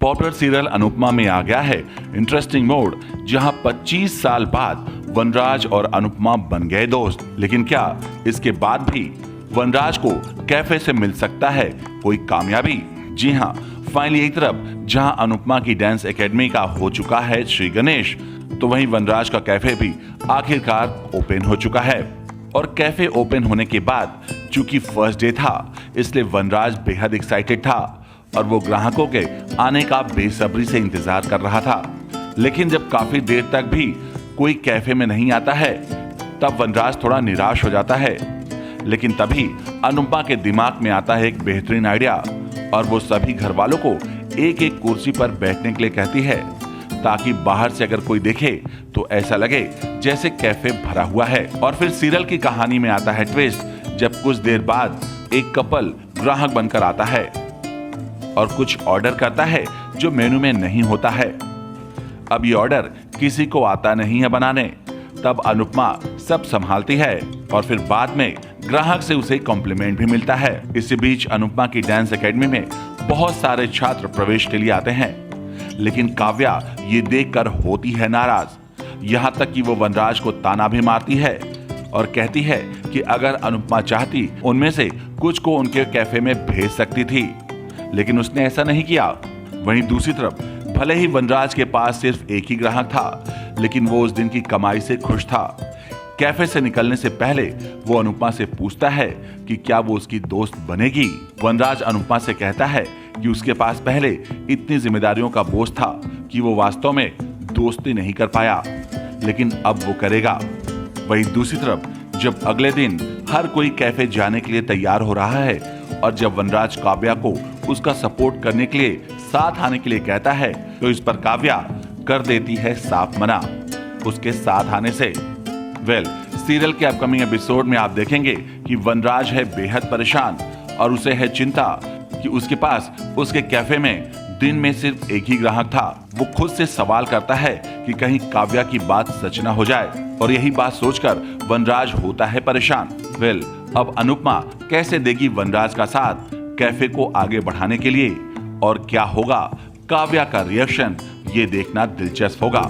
Popular serial Anupama में आ गया है इंटरेस्टिंग मोड़, जहां 25 साल बाद वनराज और अनुपमा बन गए दोस्त। लेकिन क्या इसके बाद भी वनराज को कैफे से मिल सकता है कोई कामयाबी? जी हाँ, फाइनली एक तरफ जहां अनुपमा की डांस एकेडमी का हो चुका है श्री गणेश, तो वहीं वनराज का कैफे भी आखिरकार ओपन हो चुका है। और कैफे ओपन होने के बाद चूंकि फर्स्ट डे था, इसलिए वनराज बेहद एक्साइटेड था और वो ग्राहकों के आने का बेसब्री से इंतजार कर रहा था। लेकिन जब काफी देर तक भी कोई कैफे में नहीं आता है, तब वनराज थोड़ा निराश हो जाता है। लेकिन तभी अनुपमा के दिमाग में आता है एक बेहतरीन आइडिया, और वो सभी घर वालों को एक एक कुर्सी पर बैठने के लिए कहती है, ताकि बाहर से अगर कोई देखे तो ऐसा लगे जैसे कैफे भरा हुआ है। और फिर सीरियल की कहानी में आता है ट्विस्ट, जब कुछ देर बाद एक कपल ग्राहक बनकर आता है और कुछ ऑर्डर करता है जो मेनू में नहीं होता है। अब ये ऑर्डर किसी को आता नहीं है बनाने। तब अनुपमा सब संभालती है और फिर बाद में ग्राहक से उसे कॉम्प्लीमेंट भी मिलता है। इसी बीच अनुपमा की डांस एकेडमी में बहुत सारे छात्र प्रवेश के लिए आते हैं, लेकिन काव्या ये देखकर होती है नाराज। यहाँ तक कि वो वनराज को ताना भी मारती है और कहती है कि अगर अनुपमा चाहती उनमें से कुछ को उनके कैफे में भेज सकती थी, लेकिन उसने ऐसा नहीं किया। वहीं दूसरी तरफ भले ही वनराज के पास सिर्फ एक ही ग्राहक था, लेकिन वो उस दिन की कमाई से खुश था। कैफे से निकलने से पहले वो अनुपमा से पूछता है कि क्या वो उसकी दोस्त बनेगी। वनराज अनुपमा से कहता है कि उसके पास पहले इतनी जिम्मेदारियों का बोझ था कि वो वास्तव में दोस्ती नहीं कर पाया, लेकिन अब वो करेगा। वहीं दूसरी तरफ जब अगले दिन हर कोई कैफे जाने के लिए तैयार हो रहा है और जब वनराज काव्या को उसका सपोर्ट करने के लिए साथ आने के लिए कहता है, तो इस पर काव्या कर देती है साफ मना उसके साथ आने से। सीरियल के अपकमिंग एपिसोड में आप देखेंगे कि वनराज है बेहद परेशान और उसे है चिंता कि उसके पास उसके कैफे में दिन में सिर्फ एक ही ग्राहक था। वो खुद से सवाल करता है कि कहीं काव्या की बात सच ना हो जाए, और यही बात सोचकर वनराज होता है परेशान। अब अनुपमा कैसे देगी वनराज का साथ कैफे को आगे बढ़ाने के लिए, और क्या होगा काव्या का रिएक्शन, ये देखना दिलचस्प होगा।